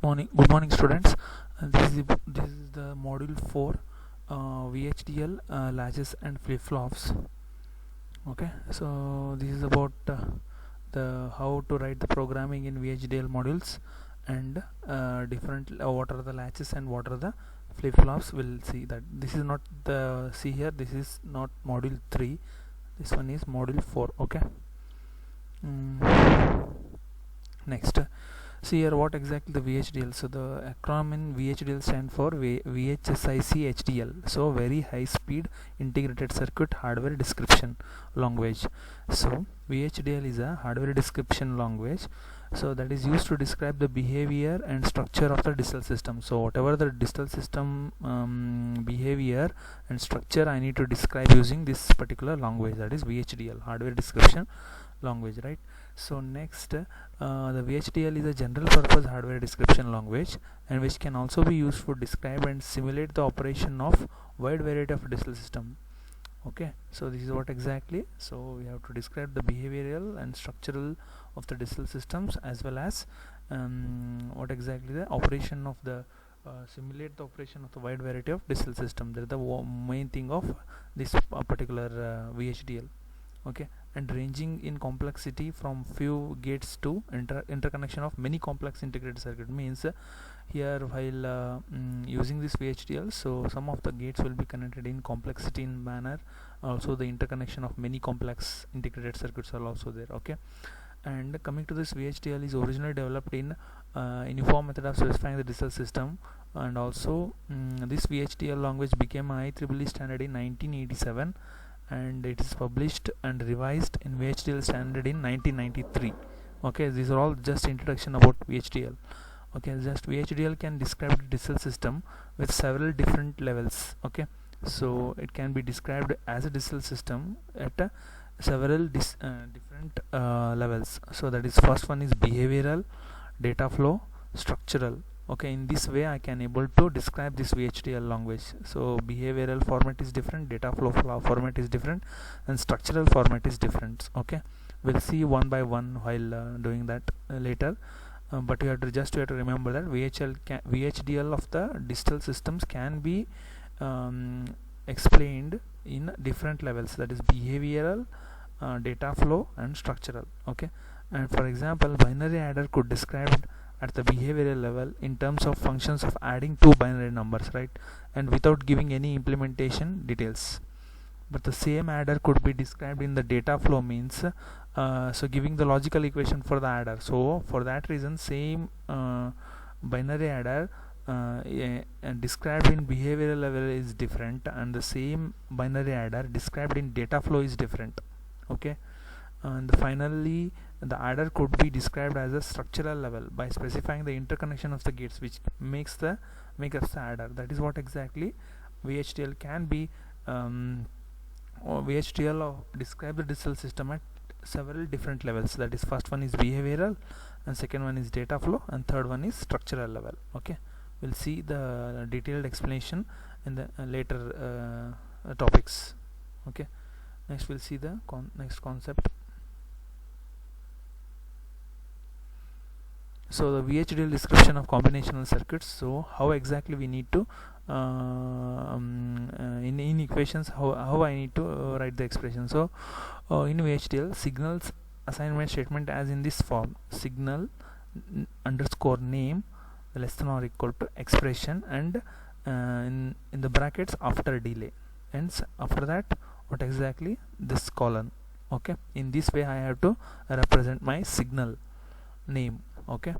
Good morning, students. This is the module 4, VHDL latches and flip flops. Okay, so this is about the how to write the programming in VHDL modules and different what are the latches and what are the flip flops. We'll see that this is not the see here. This is not module 3. This one is module 4. Okay. Next. See here what exactly the VHDL. So the acronym in VHDL stand for VHSIC HDL. So very high speed integrated circuit hardware description language. So VHDL is a hardware description language. So that is used to describe the behavior and structure of the digital system. So whatever the digital system behavior and structure I need to describe using this particular language, that is VHDL, hardware description language, right? So next, the VHDL is a general purpose hardware description language and which can also be used to describe and simulate the operation of wide variety of digital system. Okay, so this is what exactly. So we have to describe the behavioral and structural of the digital systems, as well as what exactly the operation of the simulate the operation of the wide variety of digital system. That is the main thing of this particular VHDL. Okay, and ranging in complexity from few gates to interconnection of many complex integrated circuit. Means here while using this VHDL, so some of the gates will be connected in complexity in manner, also the interconnection of many complex integrated circuits are also there. Okay, and coming to this, VHDL is originally developed in uniform method of specifying the digital system, and also this VHDL language became an IEEE standard in 1987, and it is published and revised in VHDL standard in 1993. Okay, these are all just introduction about VHDL. Okay, just VHDL can describe the digital system with several different levels. Okay, so it can be described as a digital system at several different levels. So that is, first one is behavioral, data flow, structural. Okay, in this way I can able to describe this VHDL language. So behavioral format is different, data flow format is different, and structural format is different. Okay, we'll see one by one while doing that later, but you have to remember that VHDL of the digital systems can be explained in different levels, that is behavioral, data flow, and structural. Okay, and for example, binary adder could describe at the behavioral level in terms of functions of adding two binary numbers, right, and without giving any implementation details. But the same adder could be described in the data flow, means so giving the logical equation for the adder. So for that reason, same binary adder described in behavioral level is different, and the same binary adder described in data flow is different. Okay, and finally the adder could be described as a structural level by specifying the interconnection of the gates which makes the adder. That is what exactly VHDL can be. VHDL describe the digital system at several different levels. That is, first one is behavioral, and second one is data flow, and third one is structural level. Okay, we'll see the detailed explanation in the later topics. Okay, next we'll see the next concept. So the VHDL description of combinational circuits. So how exactly we need to in equations, how I need to write the expression. So in VHDL, signals assignment statement as in this form: signal underscore name less than or equal to expression, and in the brackets after delay, and after that what exactly this colon. Okay, in this way I have to represent my signal name. Okay,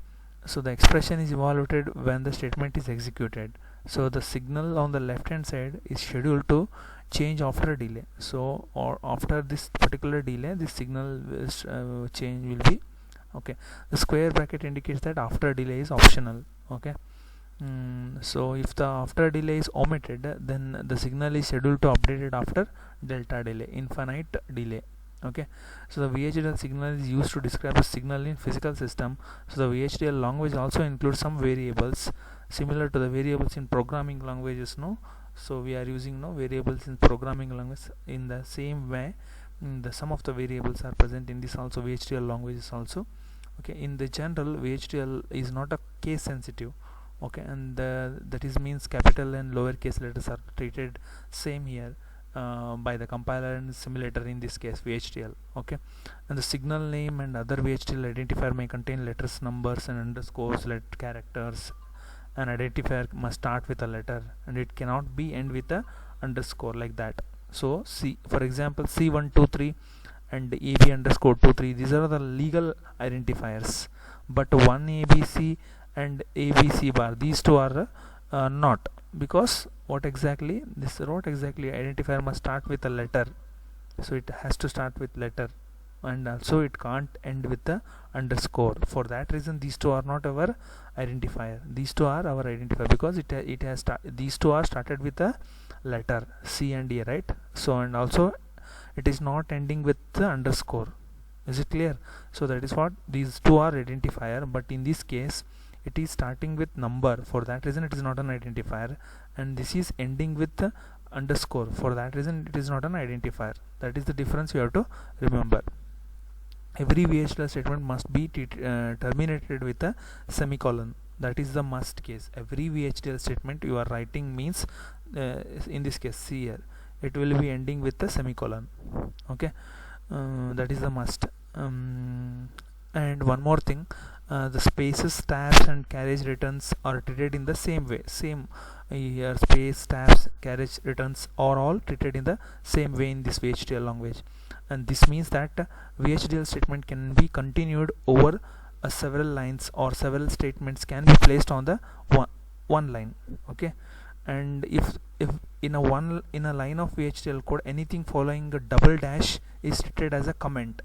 so the expression is evaluated when the statement is executed. So the signal on the left hand side is scheduled to change after delay. So or after this particular delay, this signal change will be. Okay, the square bracket indicates that after delay is optional. Okay, so if the after delay is omitted, then the signal is scheduled to update it after delta delay, infinite delay. Okay, so the VHDL signal is used to describe a signal in physical system. So the VHDL language also includes some variables similar to the variables in programming languages. So we are using variables in programming language. In the same way, the some of the variables are present in this also VHDL languages also. Okay, in the general VHDL is not a case sensitive. Okay, and that is means capital and lowercase letters are treated same here by the compiler and simulator, in this case VHDL. Okay, and the signal name and other VHDL identifier may contain letters, numbers and underscores, characters. An identifier must start with a letter and it cannot be end with a underscore like that. So for example, C123 and AB underscore 23, these are the legal identifiers, but one ABC and ABC bar, these two are not, because what exactly identifier must start with a letter, so it has to start with letter, and also it can't end with the underscore. For that reason these two are not our identifier. These two are our identifier because these two are started with a letter C and A, right? So, and also it is not ending with the underscore. Is it clear? So that is what these two are identifier, but in this case it is starting with number. For that reason it is not an identifier, and this is ending with the underscore. For that reason it is not an identifier. That is the difference you have to remember. Every VHDL statement must be terminated with a semicolon. That is the must case. Every VHDL statement you are writing means in this case, see here, it will be ending with a semicolon. Okay, that is the must. And one more thing, the spaces, tabs and carriage returns are treated in the same way. Here space, tabs, carriage returns are all treated in the same way in this VHDL language, and this means that VHDL statement can be continued over several lines, or several statements can be placed on the one line. Okay, and if in a line of VHDL code, anything following a double dash is treated as a comment.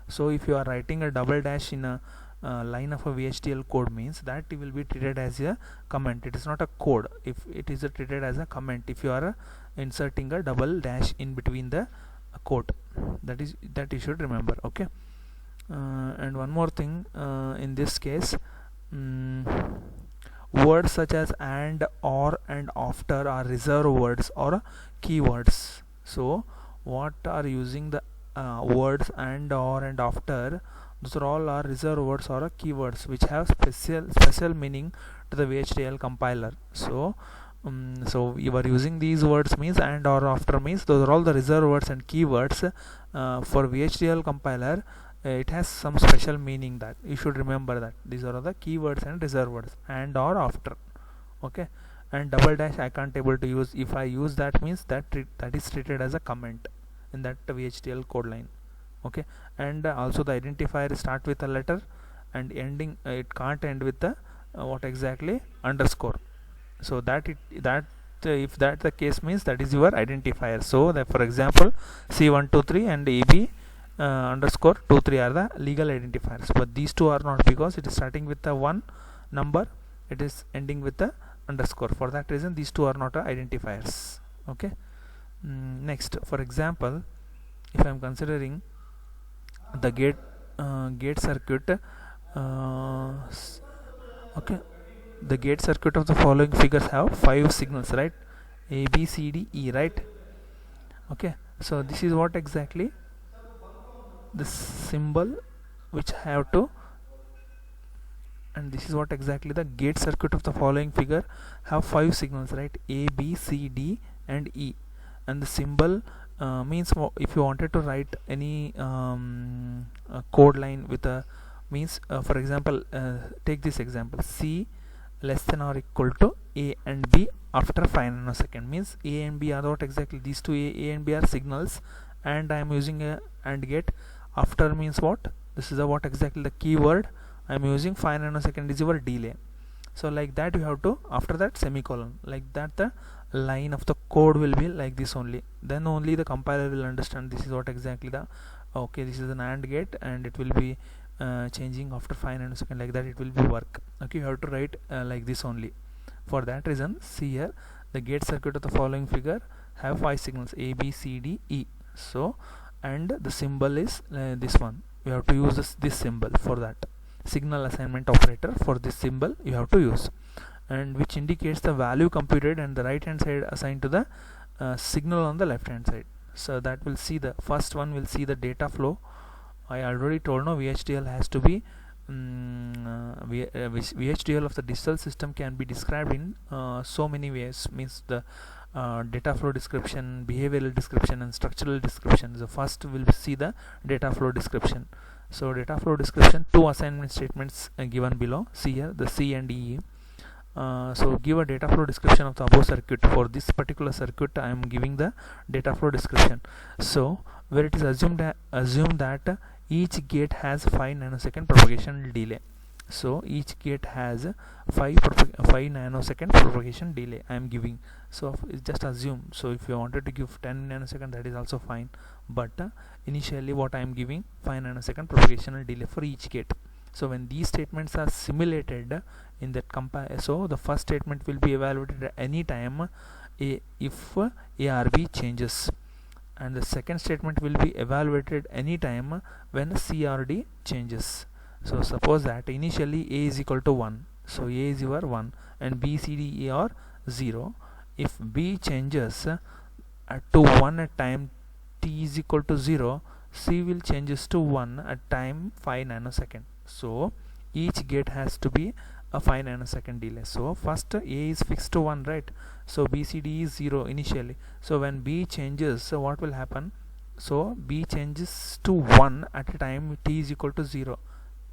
So if you are writing a double dash in a line of a VHDL code, means that it will be treated as a comment. It is not a code if it is treated as a comment if you are inserting a double dash in between the code. That you should remember. Okay, and one more thing, in this case, words such as and, or and after are reserved words or keywords. So what are using the words and, or and after, those are all are reserved words or keywords which have special meaning to the VHDL compiler. So so you are using these words means and, or, after means those are all the reserved words and keywords. For VHDL compiler it has some special meaning, that you should remember that these are the keywords and reserved words, and, or, after. Okay, and double dash I can't able to use. If I use that means that is treated as a comment in that VHDL code line. Okay, and also the identifier start with a letter and ending it can't end with the what exactly underscore. So if that the case means that is your identifier. So that, for example, C123 and AB underscore 23 are the legal identifiers, but these two are not, because it is starting with the one number, it is ending with the underscore. For that reason these two are not identifiers. Okay, next, for example, if I am considering the gate circuit, okay, the gate circuit of the following figures have 5 signals, right? A, B, C, D, E, right? Okay, so this is what exactly the symbol which I have to, and this is what exactly the gate circuit of the following figure have 5 signals, right? A, B, C, D and E, and the symbol means if you wanted to write any code line with a means, for example, take this example, C less than or equal to A and B after 5 nanosecond, means A and B are what exactly, these two A and B are signals, and I am using a AND gate. After means what, this is what exactly the keyword I am using, 5 nanosecond is your delay. So like that you have to, after that semicolon, like that the line of the code will be like this only, then only the compiler will understand this is what exactly the, okay, this is an AND gate and it will be changing after 5 nanosecond, like that it will be work. Okay, you have to write like this only. For that reason, see here, the gate circuit of the following figure have 5 signals, A, B, C, D, E. So and the symbol is this one, you have to use this symbol for that signal assignment operator. For this symbol you have to use, and which indicates the value computed and the right hand side assigned to the signal on the left hand side. So that will see, the first one will see the data flow. I already told, no, VHDL has to be VHDL of the digital system can be described in so many ways. Means the data flow description, behavioral description, and structural description. So first we'll see the data flow description. So data flow description, two assignment statements given below. See here the C and E. So give a data flow description of the above circuit. For this particular circuit I am giving the data flow description. So where it is assumed that each gate has 5 nanosecond propagation delay. So each gate has 5 nanosecond propagation delay I am giving. So it's just assume. So if you wanted to give 10 nanosecond, that is also fine, but initially what I am giving 5 nanosecond propagational delay for each gate. So when these statements are simulated in that so the first statement will be evaluated at any time if A or B changes, and the second statement will be evaluated any time when C or D changes. So suppose that initially A is equal to 1, so A is your 1 and B, C, D, E are 0. If B changes to 1 at time t is equal to 0, C will changes to 1 at time 5 nanosecond. So each gate has to be a 5 nanosecond delay. So first A is fixed to 1, right? So B, C, D is 0 initially. So when B changes, so what will happen? So B changes to 1 at a time t is equal to 0.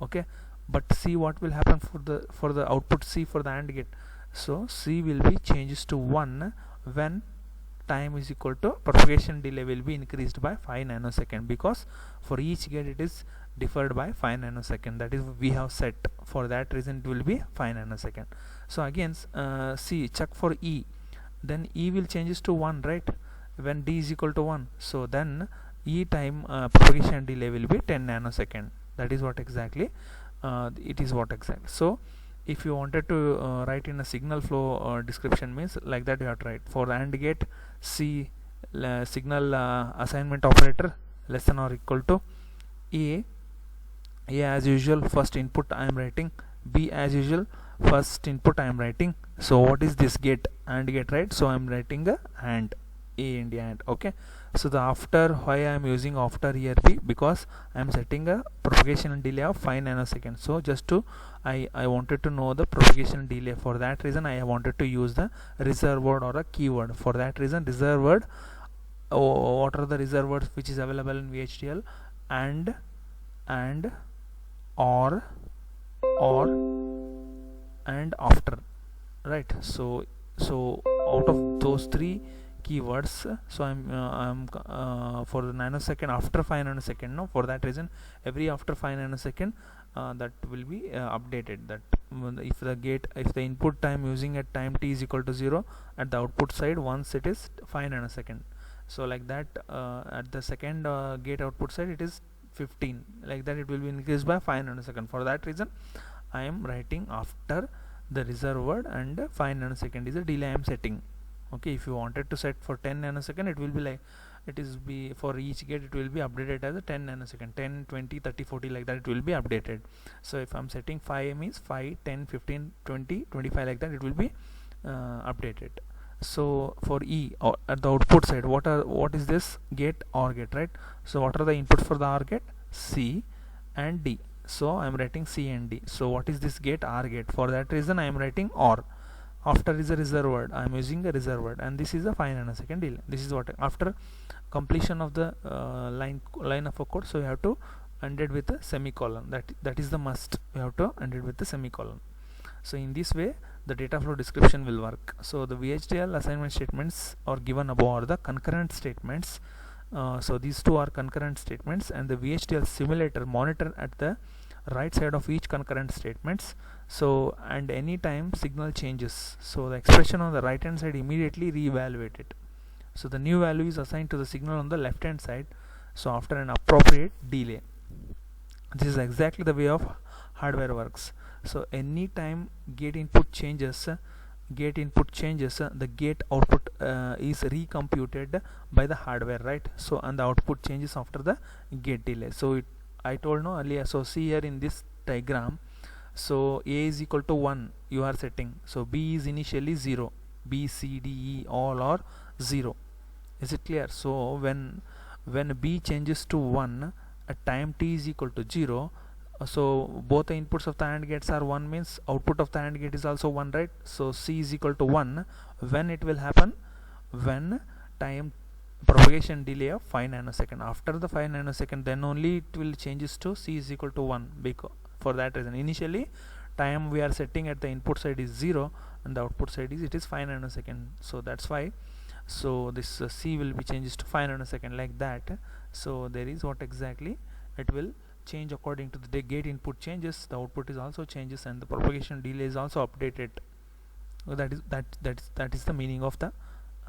Okay, but see what will happen for the output C for the AND gate. So C will be changes to 1 when time is equal to propagation delay will be increased by 5 nanosecond, because for each gate it is differed by 5 nanosecond. That is we have set. For that reason it will be 5 nanosecond. So again see, check for E. Then E will changes to 1, right, when D is equal to 1. So then E time propagation delay will be 10 nanosecond. That is what exactly it is what exactly. So if you wanted to write in a signal flow description, means like that you have to write for the AND gate C signal assignment operator less than or equal to A as usual first input I am writing, B as usual first input I am writing. So what is this gate? AND gate, right? So I am writing a AND, A and AND. Okay, so the after, why I am using after here B, because I am setting a propagation delay of 5 nanoseconds. So just to I wanted to know the propagation delay. For that reason I wanted to use the reserve word or a keyword. For that reason reserve word, what are the reserve words which is available in VHDL? And or and after, right? So out of those three keywords, so I'm for the nanosecond after 5 nanosecond, no, for that reason every after 5 nanosecond that will be updated. That if the input time using at time t is equal to 0, at the output side once it is 5 nanosecond. So like that at the second gate output side it is 15, like that it will be increased by 5 nanosecond. For that reason I am writing after the reserve word, and 5 nanosecond is the delay I am setting. Okay, if you wanted to set for 10 nanosecond, it will be like, it is be for each gate it will be updated as a 10 nanosecond, 10, 20, 30, 40, like that it will be updated. So if I'm setting 5 means 5, 10, 15, 20, 25, like that it will be updated. So for E, or at the output side, what is this gate? OR gate, right? So what are the inputs for the OR gate? C and D. So I am writing C and D. So what is this gate? OR gate. For that reason I am writing OR. After is a reserve word, I am using a reserve word, and this is a 5 nanosecond delay. This is what after completion of the line of a code, so you have to end it with a semicolon. That is the must. You have to end it with a semicolon. So in this way the data flow description will work. So the VHDL assignment statements are given above are the concurrent statements. So these two are concurrent statements, and the VHDL simulator monitor at the right side of each concurrent statements. So and any time signal changes, so the expression on the right hand side immediately reevaluate it. So the new value is assigned to the signal on the left hand side, so after an appropriate delay. This is exactly the way of hardware works. So any time gate input changes, the gate output is recomputed by the hardware, right? So and the output changes after the gate delay. So I told no earlier. So see here in this diagram, so A is equal to 1 you are setting, so B is initially 0, B, C, D, E all are 0. Is it clear? So when B changes to 1 at time t is equal to 0, So both the inputs of the AND gates are 1 means output of the AND gate is also 1, right? So C is equal to 1. When it will happen? When time propagation delay of 5 nanosecond. After the 5 nanosecond, then only it will changes to C is equal to 1, because for that reason initially time we are setting at the input side is 0 and the output side is 5 nanosecond. So that's why, so this C will be changes to 5 nanosecond, like that. So there is what exactly it will change according to the gate input changes, the output is also changes, and the propagation delay is also updated. So that is the meaning of the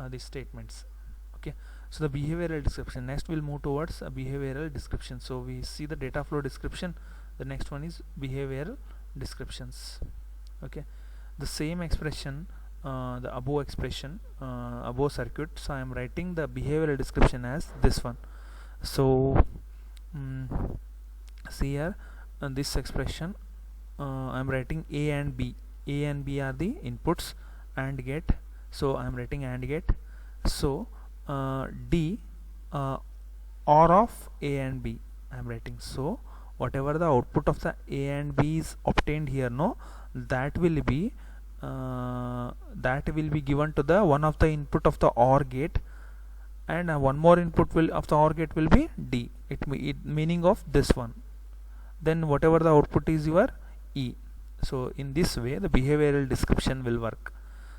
these statements. Okay, so the behavioral description. Next we'll move towards a behavioral description. So we see the data flow description, the next one is behavioral descriptions. Okay, the same expression, the above expression, above circuit, so I am writing the behavioral description as this one. So see here, this expression, I am writing A and B. A and B are the inputs, AND gate, so I am writing AND gate. So D, OR of A and B I am writing. So whatever the output of the A and B is obtained here, no, that will be given to the one of the input of the OR gate, and one more input will of the OR gate will be D. It meaning of this one. Then whatever the output is your E. So in this way the behavioral description will work.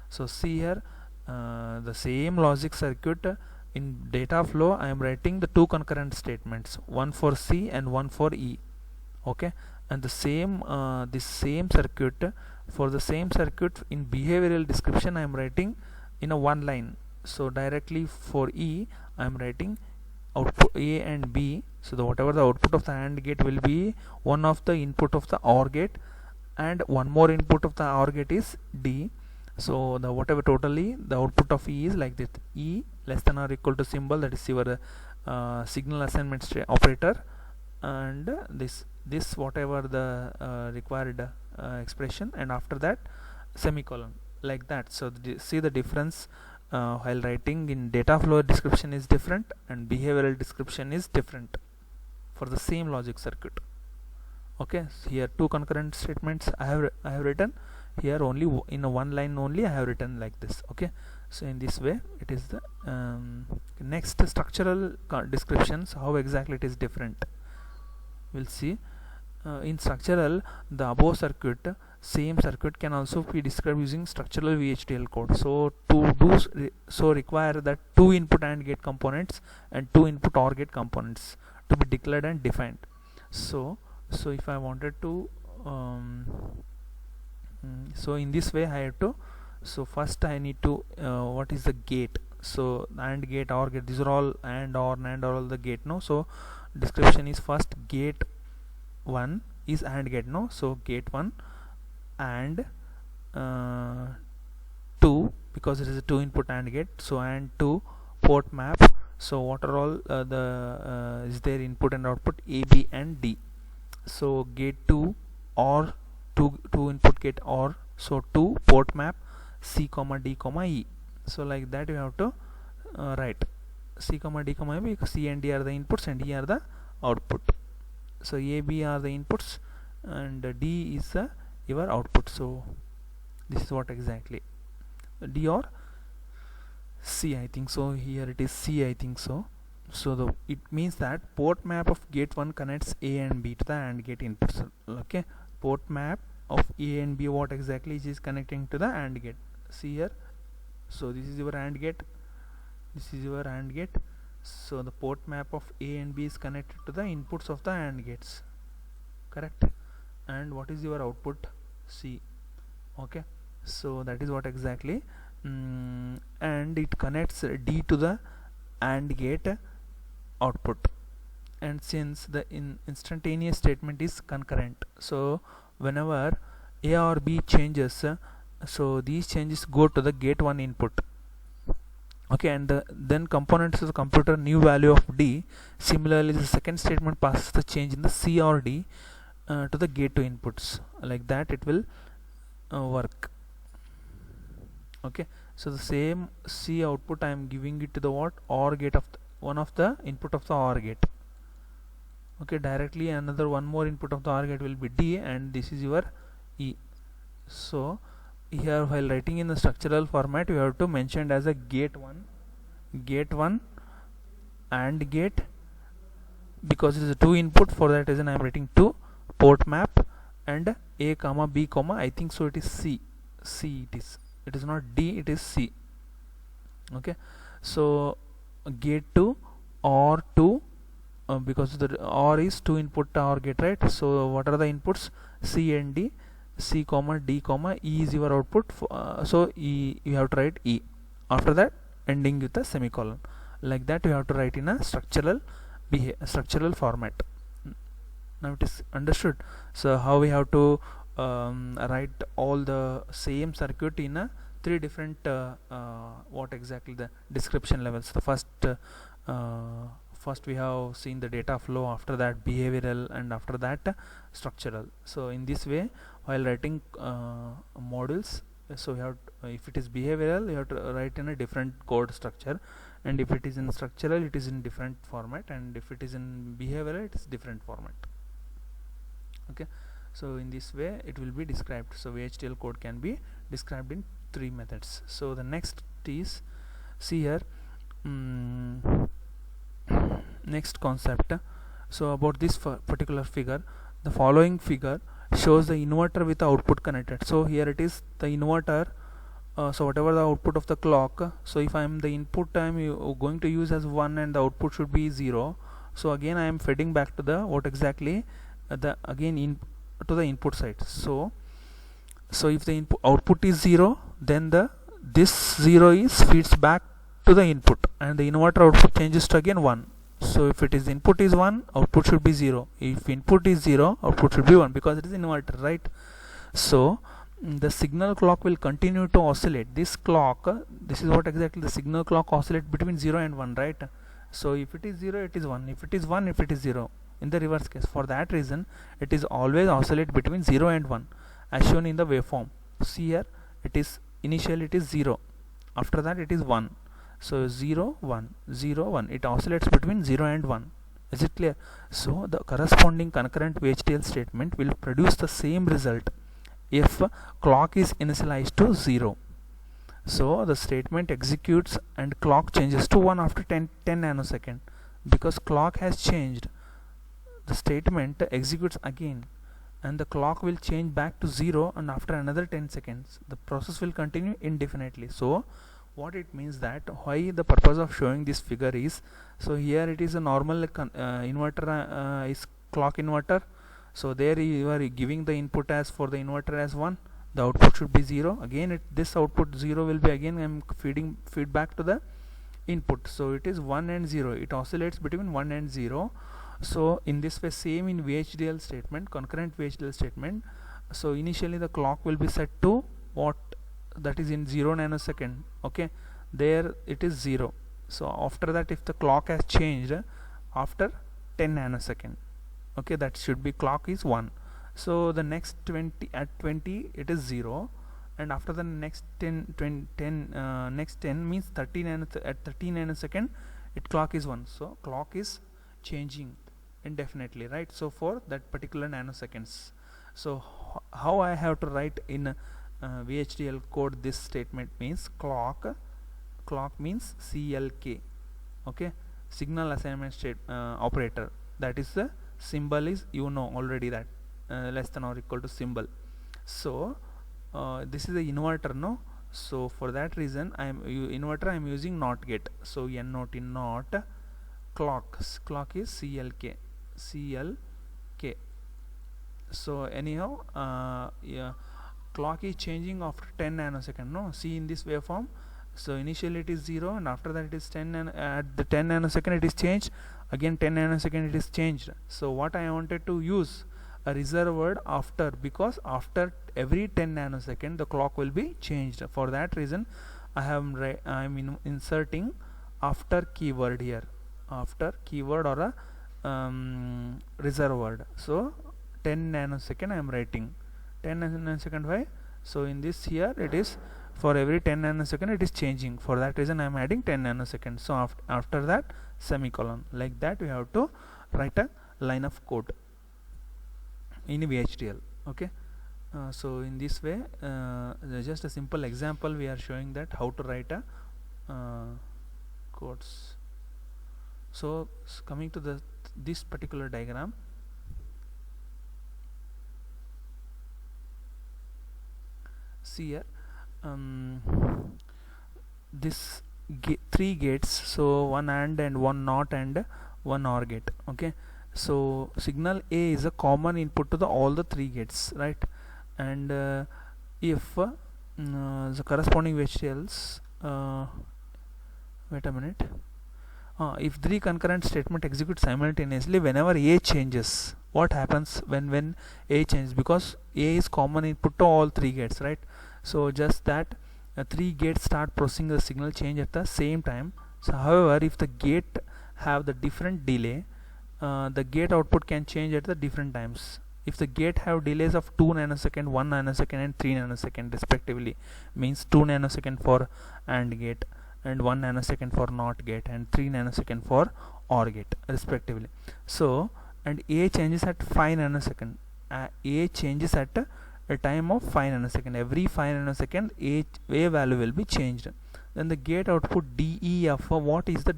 So see here, the same logic circuit, in data flow I am writing the two concurrent statements, one for C and one for E. Okay, and the same this same circuit, for the same circuit in behavioral description I am writing in a one line. So directly for E I am writing output A and B. So whatever the output of the AND gate will be one of the input of the OR gate, and one more input of the OR gate is D. So the whatever totally the output of E is like this: E less than or equal to symbol, that is your signal assignment operator, and this whatever the required expression, and after that semicolon, like that. So see the difference while writing in data flow description is different and behavioral description is different for the same logic circuit. Okay, so here two concurrent statements I have written here, only in a one line only I have written like this. Okay, so in this way it is the next structural descriptions, how exactly it is different we'll see. In structural, the above circuit, same circuit can also be described using structural VHDL code. So to do so require that two input AND gate components and two input OR gate components to be declared and defined. So if I wanted to so in this way I have to, so first I need to what is the gate. So AND gate, OR gate, these are all AND OR all the gate, no. So description is first gate 1 is AND gate, no. So gate 1 and 2, because it is a 2 input AND gate, so AND 2 port map. So what are all the is there input and output A, B and D. So gate 2 or 2 input gate OR, so 2 port map C comma D comma E. So like that you have to write C comma D comma E, because C and D are the inputs and E are the output. So A, B are the inputs and D is the your output. So this is what exactly D or C, I think so. Here it is C, I think so. So it means that port map of gate 1 connects A and B to the AND gate inputs. Okay, port map of A and B, what exactly is connecting to the AND gate. See here, so this is your AND gate, this is your AND gate. So the port map of A and B is connected to the inputs of the AND gates, correct? And what is your output? C. Okay, so that is what exactly and it connects D to the AND gate output. And since the instantaneous statement is concurrent, so whenever A or B changes, so these changes go to the gate 1 input. Okay, and then components of the computer new value of D. Similarly, the second statement passes the change in the C or D to the gate 2 inputs. Like that it will work. Okay, so the same C output I am giving it to the what OR gate of the, one of the input of the OR gate. Okay, directly another one more input of the OR gate will be D, and this is your E. So here while writing in the structural format, you have to mention as a gate 1 and gate, because it is a 2 input. For that reason I am writing 2 port map and A comma B comma, I think so it is C. It is not D, it is C. Okay, so gate 2 or 2, because the OR is 2 input OR gate, right? So what are the inputs? C and D. C comma D comma E is your output. So E, you have to write E. After that ending with a semicolon. Like that you have to write in a structural format. Now it is understood. So how we have to write all the same circuit in a 3 different what exactly the description levels. The first we have seen the data flow, after that behavioral, and after that structural. So in this way, while writing modules, so you have if it is behavioral, you have to write in a different code structure, and if it is in structural, it is in different format, and if it is in behavioral, it is different format. Okay, so in this way it will be described. So VHDL code can be described in 3 methods. So the next is, see here, next concept. So about this particular figure, the following figure shows the inverter with the output connected. So here it is the inverter. So whatever the output of the clock, so if I am the input I am going to use as 1 and the output should be 0, so again I am feeding back to the what exactly the again to the input side. So if the output is 0, then this 0 is feeds back to the input, and the inverter output changes to again 1. So if it is input is 1, output should be 0. If input is 0, output should be 1, because it is inverter, right? So the signal clock will continue to oscillate. This clock, this is what exactly the signal clock oscillate between 0 and 1, right? So if it is 0, it is 1. If it is 1, if it is 0. In the reverse case, for that reason, it is always oscillate between 0 and 1, as shown in the waveform. See here, it is initially it is 0. After that it is 1. So 0 1 0 1, it oscillates between 0 and 1. Is it clear? So the corresponding concurrent VHDL statement will produce the same result if clock is initialized to 0. So the statement executes and clock changes to 1 after 10 nanosecond. Because clock has changed, the statement executes again, and the clock will change back to 0, and after another 10 seconds the process will continue indefinitely. So what it means, that why the purpose of showing this figure is, so here it is a normal inverter, is clock inverter. So there you are giving the input as for the inverter as 1, the output should be 0. Again this output 0 will be, again I am feeding feedback to the input. So it is 1 and 0, it oscillates between 1 and 0. So in this way, same in VHDL statement, concurrent VHDL statement. So initially the clock will be set to what, that is in 0 nanosecond. Okay, there it is 0. So after that, if the clock has changed after 10 nanosecond, okay, that should be clock is 1. So the next 20 at 20 it is 0, and after the next 10 next 10 means 30 at 30 nanosecond it clock is 1. So clock is changing indefinitely, right? So for that particular nanoseconds. So how I have to write in VHDL code this statement means clock means CLK, okay, signal assignment state operator. That is the symbol is, you know already, that less than or equal to symbol. So this is the inverter, no? So for that reason I am inverter I am using NOT gate. So N not in NOT clock is CLK. So anyhow yeah, clock is changing after 10 nanosecond, no? See in this waveform, so initially it is 0, and after that it is 10, and at the 10 nanosecond it is changed, again 10 nanosecond it is changed. So what I wanted to use a reserve word after, because after every 10 nanosecond the clock will be changed. For that reason I am inserting after keyword here, after keyword or a reserve word. So 10 nanosecond I am writing 10 nanosecond. Why? So in this here it is for every 10 nanosecond it is changing. For that reason I am adding 10 nanoseconds. So after that semicolon. Like that we have to write a line of code in VHDL. Okay, so in this way, just a simple example we are showing that how to write a codes. So coming to this particular diagram, see here, this three gates, so one AND and one NOT and one OR gate. Okay, so signal A is a common input to all the three gates, right? And if the corresponding VHDLs, wait a minute, if three concurrent statement execute simultaneously whenever A changes, what happens when A changes? Because A is common input to all three gates, right? So just that three gates start processing the signal change at the same time. So however, if the gate have the different delay, the gate output can change at the different times. If the gate have delays of 2 nanosecond, 1 nanosecond and 3 nanosecond respectively, means 2 nanosecond for AND gate and 1 nanosecond for NOT gate and 3 nanosecond for OR gate respectively. So and A changes at 5 nanosecond. A changes at a time of 5 nanosecond. Every 5 nanosecond A value will be changed. Then the gate output DEF, what is the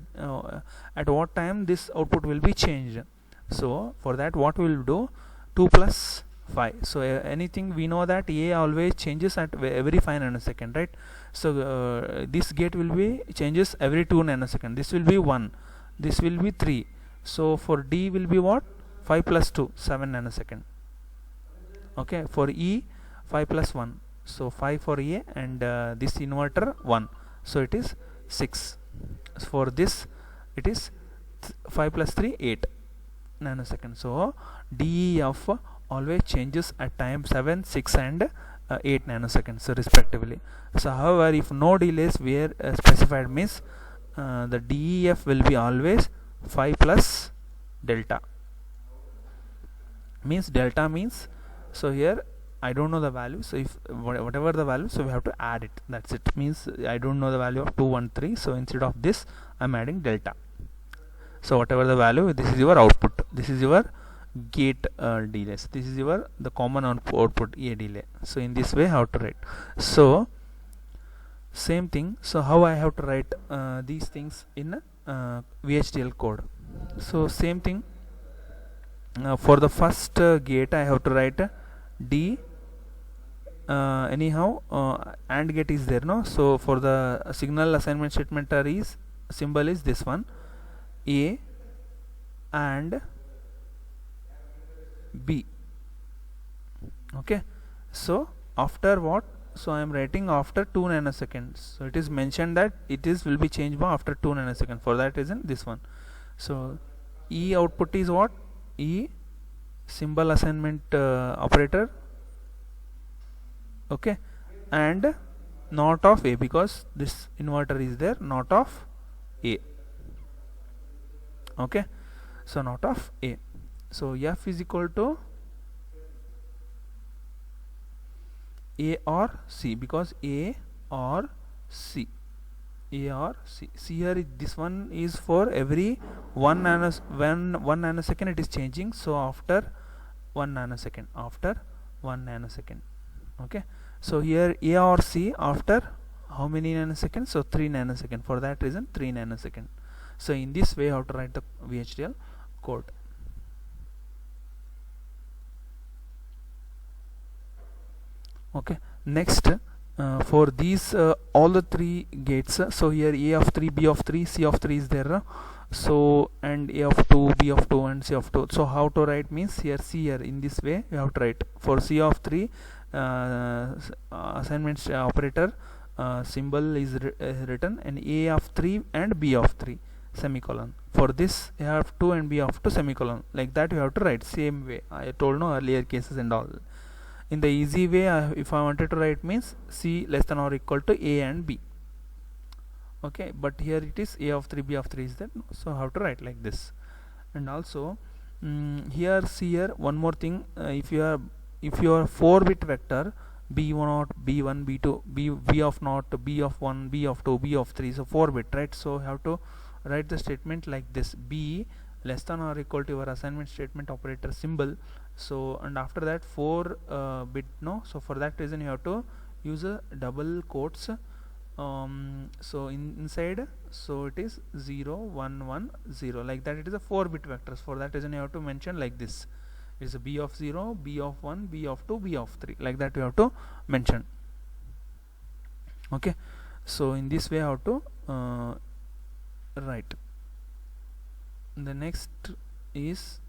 at what time this output will be changed. So for that, what we will do, 2 plus 5. So anything we know that A always changes at every 5 nanosecond, right? So this gate will be changes every 2 nanosecond. This will be 1, this will be 3. So for D will be what? 5 plus 2, 7 nanosecond. Okay, for E 5 plus 1, so 5 for A, and this inverter 1, so it is 6. For this it is 5 plus 3, 8 nanosecond. So DEF always changes at time 7, 6 and 8 nanoseconds, so respectively. So however, if no delays were specified, means the DEF will be always 5 plus delta. Means delta means, so here I don't know the value, so if whatever the value, so we have to add it, that's it. Means I don't know the value of 213, so instead of this I'm adding delta. So whatever the value, this is your output, this is your gate delays, this is your the common output A delay. So in this way how to write. So same thing, so how I have to write these things in VHDL code. So same thing, for the first gate I have to write D, anyhow AND gate is there, no? So for the signal assignment statement is symbol is this one, A and B. Okay, so after what, so I am writing after 2 nanoseconds, so it is mentioned that it is will be changed by after 2 nanoseconds. For that reason this one. So E output is what? E symbol assignment operator, okay, and not of A, because this inverter is there, not of A. Okay, so not of A. So F is equal to A or C, because A or C, A or C. See here, this one is for every 1 nanosecond it is changing, so after 1 nanosecond, after 1 nanosecond. Okay, so here A or C after how many nanoseconds? So 3 nanosecond. For that reason 3 nanosecond. So in this way how to write the VHDL code. Okay, next for these all the three gates, so here A of 3, B of 3, C of 3 is there, so and A of 2, B of 2 and C of 2. So how to write means, here see here in this way you have to write. For C of 3 assignment operator symbol is written, and A of 3 and B of 3 semicolon. For this you have 2 and B of 2 semicolon, like that you have to write same way I told, no, earlier cases and all. In the easy way, if I wanted to write means C less than or equal to A and B. Okay, but here it is A of 3, B of 3 is there, so how to write like this. And also here see here one more thing, if you are 4-bit vector B1, B1, B2, B of 0, B of 1, B of 2, B of 3, so 4-bit, right? So have to write the statement like this: B less than or equal to your assignment statement operator symbol. So and after that 4 bit, no, so for that reason you have to use a double quotes. So inside, so it is 0 1 1 0, like that. It is a 4-bit vectors. For that reason you have to mention like this. It's a b of 0, b of 1, b of 2, b of 3, like that you have to mention. Okay, so in this way how to write. The next is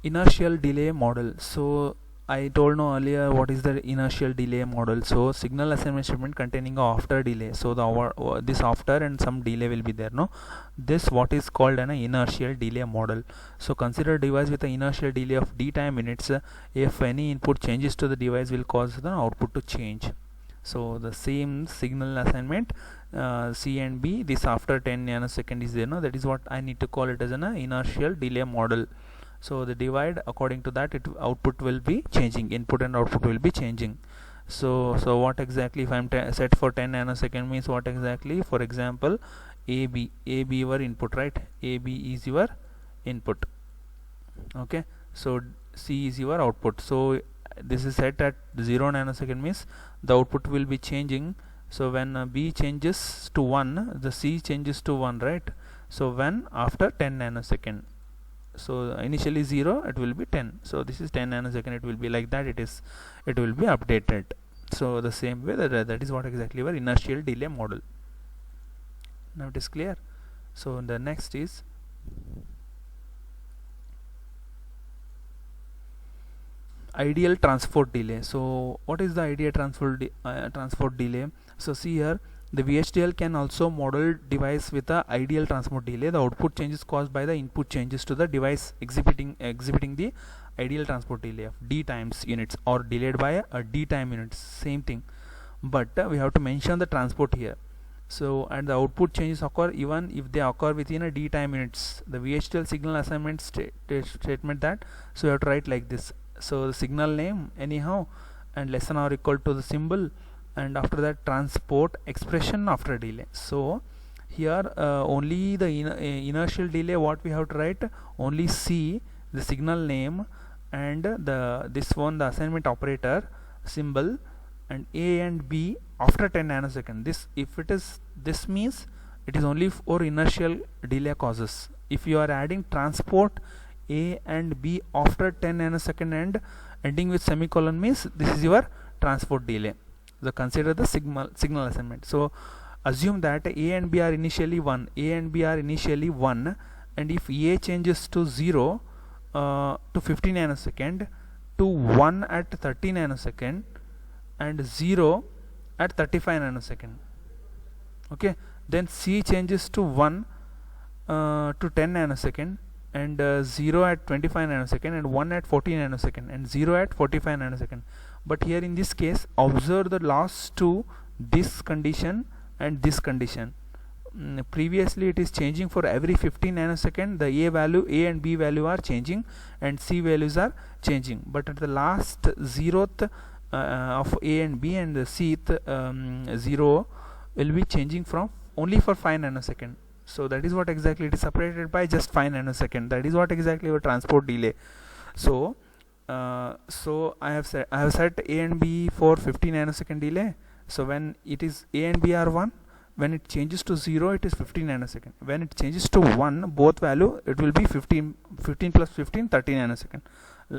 inertial delay model. So I told no earlier what is the inertial delay model. So signal assignment statement containing a after delay. So the this after and some delay will be there, no. This what is called an inertial delay model. So consider a device with an inertial delay of d time units. If any input changes to the device will cause the output to change. So the same signal assignment C and B, this after 10 nanosecond is there, no. That is what I need to call it as an inertial delay model. So the divide, according to that, output will be changing, input and output will be changing. So what exactly, if I'm set for 10 nanosecond, means what exactly? For example, AB your input, right? AB is your input. Okay, so C is your output. So this is set at 0 nanosecond, means the output will be changing. So when B changes to 1, the C changes to 1, right? So when after 10 nanosecond, so initially 0, it will be 10. So this is 10 nanosecond, it will be like that. It will be updated. So the same way, that is what exactly our inertial delay model. Now it is clear. So the next is ideal transport delay. So what is the ideal transport delay? So see here, the VHDL can also model device with a ideal transport delay. The output changes caused by the input changes to the device exhibiting the ideal transport delay of d times units, or delayed by a d time units, same thing. But we have to mention the transport here. So and the output changes occur even if they occur within a d time units. The VHDL signal assignment statement that, so you have to write like this. So the signal name anyhow, and less than or equal to the symbol, and after that transport expression after delay. So here only the inertial delay, what we have to write, only C, the signal name, and this one, the assignment operator symbol, and A and B after 10 nanosecond. This, if it is, this means it is only for inertial delay causes. If you are adding transport A and B after 10 nanosecond and ending with semicolon, means this is your transport delay. So consider the signal assignment. So assume that A and B are initially 1, and if A changes to 0 to 50 nanosecond, to 1 at 30 nanosecond, and 0 at 35 nanosecond. Okay, then C changes to 1 to 10 nanosecond, and 0 at 25 nanosecond, and 1 at 40 nanosecond, and 0 at 45 nanosecond. But here in this case, observe the last two, this condition and this condition. Previously it is changing for every 15 nanosecond. The A and B value are changing, and C values are changing. But at the last 0th of A and B, and the Cth 0 will be changing from only for 5 nanosecond. So that is what exactly it is separated by just 5 nanosecond. That is what exactly our transport delay. So so I have set A and B for 50 nanosecond delay. So when it is A and B are 1, when it changes to 0, it is 15 nanosecond. When it changes to 1, both value, it will be 15 plus 15, 30 nanosecond.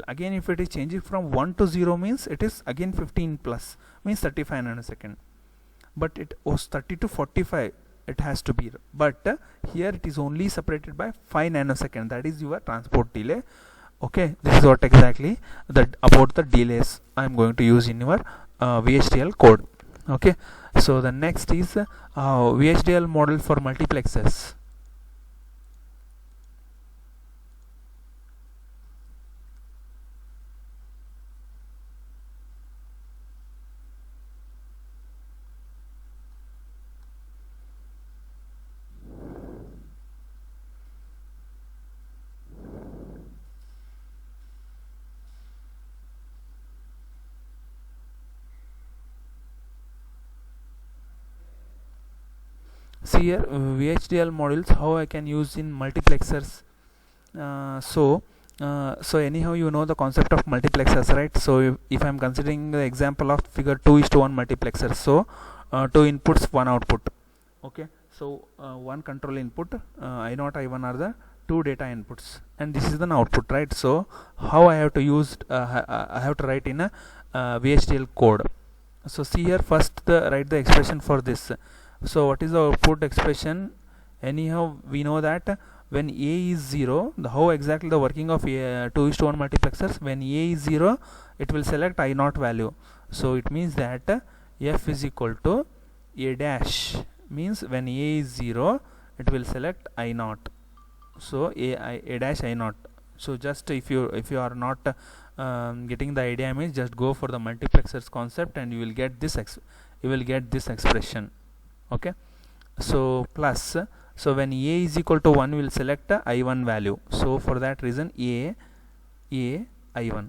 Again, if it is changing from 1 to 0, means it is again 15 plus, means 35 nanosecond. But it was 30 to 45, it has to be. But here it is only separated by 5 nanosecond. That is your transport delay. Okay, this is what exactly about the delays I am going to use in your VHDL code. Okay, so the next is VHDL model for multiplexers. see here VHDL modules how I can use in multiplexers. So anyhow, you know the concept of multiplexers, right? So if I'm considering the example of figure 2:1 multiplexer, so 2 inputs, 1 output. Okay, so one control input, I0, I1 are the 2 data inputs, and this is the output, right? So how I have to use I have to write in a VHDL code. So see here, first write the expression for this. So what is the output expression? Anyhow, we know that when A is 0, how exactly the working of 2:1 multiplexers, when A is 0, it will select I0 value. So it means that F is equal to A dash, means when A is 0, it will select I0. So A dash I0. So just if you are not getting the idea, means just go for the multiplexers concept and you will get this expression. Okay, so plus, so when A is equal to 1, we will select I1 value. So for that reason A I1.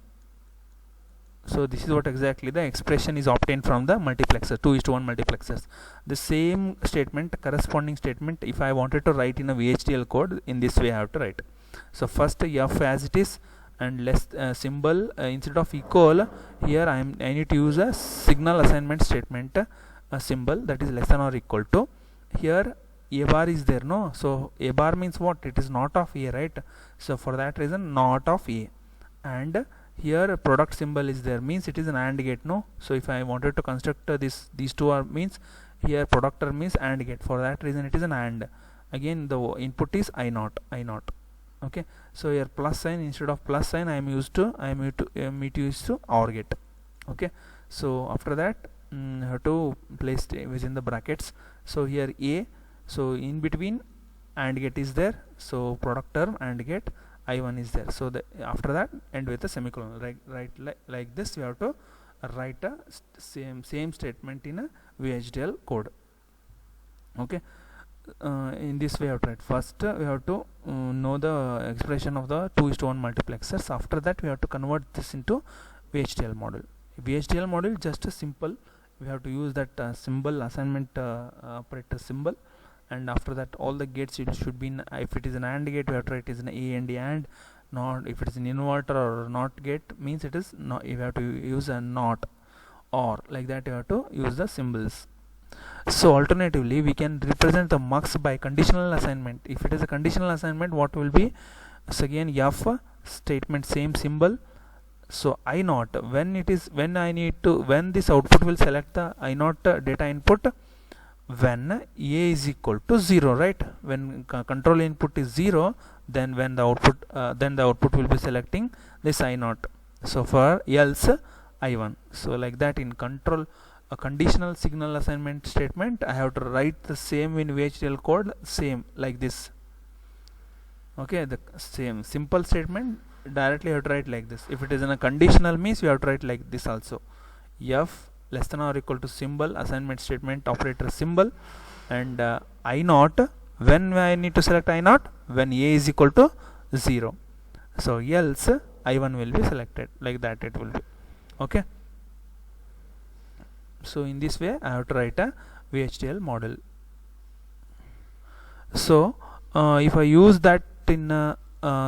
So this is what exactly the expression is obtained from the multiplexer, 2:1 multiplexers. The same statement, corresponding statement, if I wanted to write in a VHDL code, in this way I have to write. So first F as it is, and less symbol instead of equal, here I need to use a signal assignment statement, a symbol that is less than or equal to. Here A bar is there, no? So A bar means what? It is not of A, right? So for that reason not of A. And here product symbol is there, means it is an AND gate, no? So if I wanted to construct these two are, means here product term means AND gate, for that reason it is an AND. Again the input is I0. Okay, so here plus sign, instead of plus sign I am used to OR gate. Okay, so after that have to place within the brackets. So here A, so in between AND gate is there, so product term AND gate, I1 is there. So after that end with a semicolon. Like this we have to write a same statement in a VHDL code. Okay, in this way I have to write. First we have to know the expression of the 2:1 multiplexers. After that we have to convert this into VHDL model. VHDL model just a simple, we have to use that symbol assignment operator symbol, and after that all the gates it should be in, if it is an AND gate we have to write it is an A and AND. Not if it is an inverter or NOT gate, means it is not, you have to use a NOT, or like that you have to use the symbols. So alternatively we can represent the mux by conditional assignment. If it is a conditional assignment, what will be? So again F statement, same symbol. So I0, when this output will select the I0 data input when A is equal to 0, right? When control input is 0, then when the output will be selecting this I0. So for else I1. So like that in control a conditional signal assignment statement, I have to write the same in VHDL code, same like this. Okay, the same simple statement directly you have to write like this. If it is in a conditional, means you have to write like this also. F less than or equal to symbol, assignment statement operator symbol, and I0, when I need to select I0, when A is equal to 0. So else I1 will be selected, like that it will be. Okay, so in this way I have to write a VHDL model. So if I use that in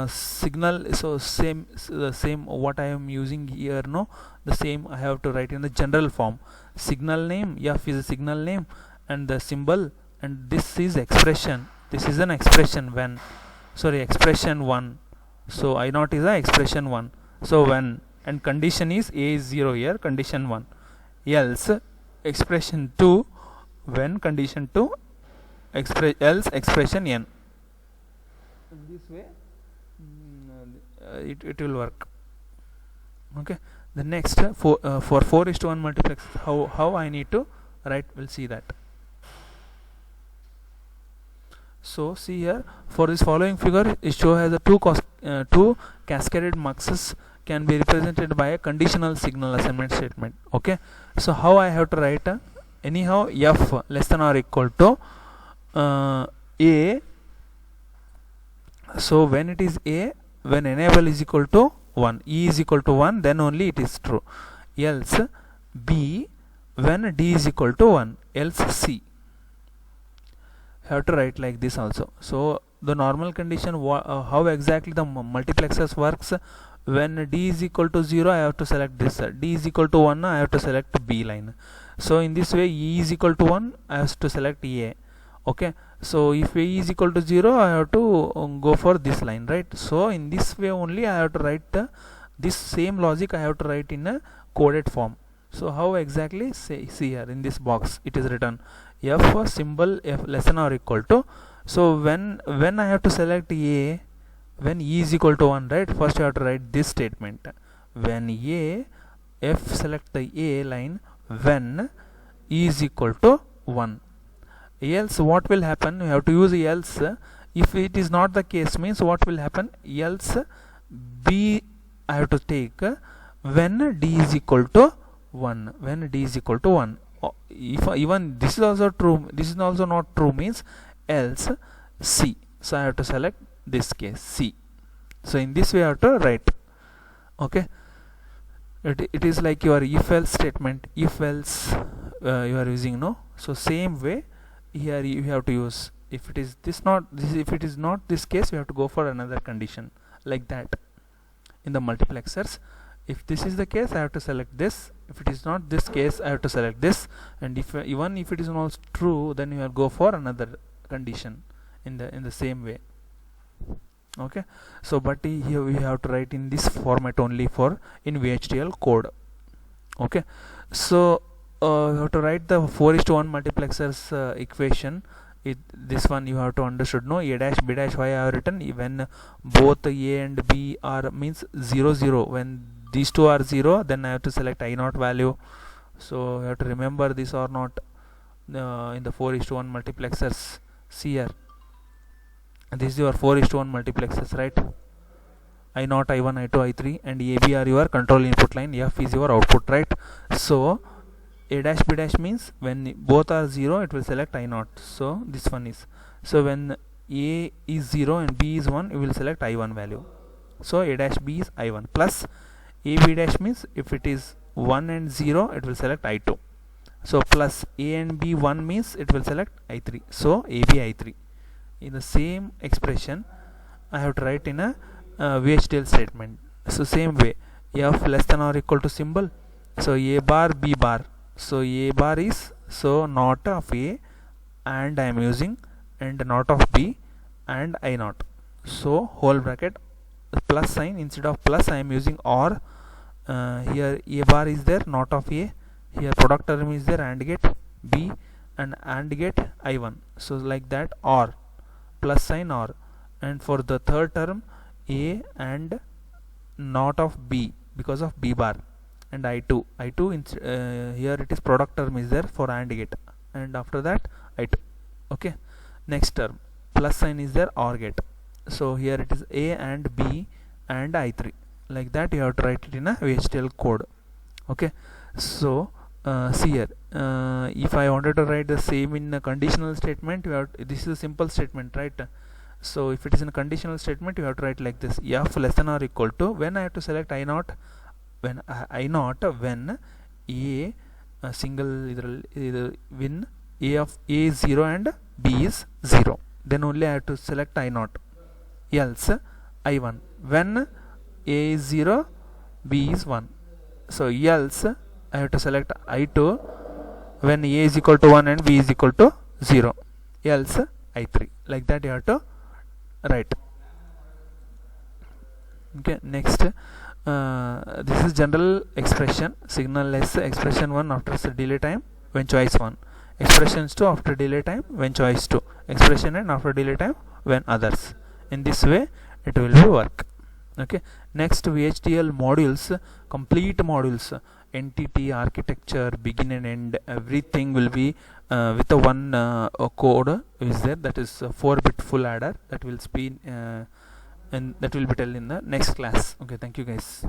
signal, so same what I am using here, no, the same I have to write in the general form. Signal name, F is a signal name, and the symbol, and this is expression, this is an expression when, sorry, expression 1. So I0 is a expression 1. So when, and condition is A is 0 here, condition 1. Else expression 2, when condition 2, else expression n. In this way it will work. Okay, the next for 4:1 multiplex, how I need to write, we'll see that. So see here, for this following figure it show has a two cascaded muxes can be represented by a conditional signal assignment statement. Okay, so how I have to write anyhow F less than or equal to A. So when it is A, when enable is equal to 1, E is equal to 1, then only it is true. Else B, when D is equal to 1, else C. have to write like this also. So the normal condition, how exactly the multiplexers works: when d is equal to 0 I have to select this, d is equal to 1 I have to select B line. So in this way, e is equal to 1 I have to select A. Okay, so if a is equal to 0 I have to go for this line, right? So in this way only I have to write this same logic I have to write in a coded form. So how exactly? See here in this box it is written f symbol f less than or equal to. So when I have to select A, when e is equal to 1, right? First you have to write this statement: when f select the A line when e is equal to 1. Else what will happen? You have to use else. If it is not the case, means what will happen? Else B I have to take when d is equal to 1. When d is equal to 1. If even this is also true, this is also not true, means else C. So I have to select this case C. So in this way I have to write. Okay, it is like your if else statement. If else you are using, no? So same way here you have to use. If it is if it is not this case, you have to go for another condition, like that in the multiplexers. If this is the case, I have to select this. If it is not this case, I have to select this. And if even if it is not true, then you will go for another condition in the same way. Okay, so but here we have to write in this format only for in VHDL code. Okay, so you have to write the 4:1 multiplexers equation. This one you have to understood, no? A dash B dash, why I have written when both A and B are means 0 0. When these two are 0, then I have to select I naught value. So you have to remember this or not in the 4:1 multiplexers. See here, this is your 4:1 multiplexers, right? I naught, I1, I2, I3 and AB are your control input line, F is your output, right? So A dash B dash means when both are 0 it will select I naught. So this one is, so when A is 0 and B is 1, you will select I1 value. So A dash B is I1 plus AB dash means if it is 1 and 0 it will select I2. So plus A and B 1 means it will select I3. So AB I3. In the same expression I have to write in a VHDL statement. So same way, F less than or equal to symbol. So A bar B bar. So A bar is so not of A and I am using, and not of B and I naught. So whole bracket plus sign, instead of plus I am using or. Here A bar is there, not of A. Here product term is there, AND gate B and gate I1. So like that, or plus sign or. And for the third term A and not of B because of B bar, and I2 here it is product term is there for AND gate, and after that I2. Okay, next term plus sign is there, OR gate. So here it is A and B and I3. Like that you have to write it in a VHDL code. Okay, so see here, if I wanted to write the same in a conditional statement, you have this is a simple statement, right? So if it is in a conditional statement, you have to write like this: F less than or equal to, when I have to select I naught, when I naught when A single either when A of A is 0 and B is 0, then only I have to select I naught. Else I1 when A is 0 B is 1. So else I have to select I2 when A is equal to 1 and B is equal to 0. Else I3. Like that you have to write. Okay, next this is general expression. Signal less expression 1 after delay time when choice 1, expressions 2 after delay time when choice 2, expression and after delay time when others. In this way it will be work. Okay, next VHDL modules, complete modules, entity, architecture, begin and end, everything will be with the one code is there, that is 4-bit full adder, that will be and that will be tell in the next class. Okay, thank you guys.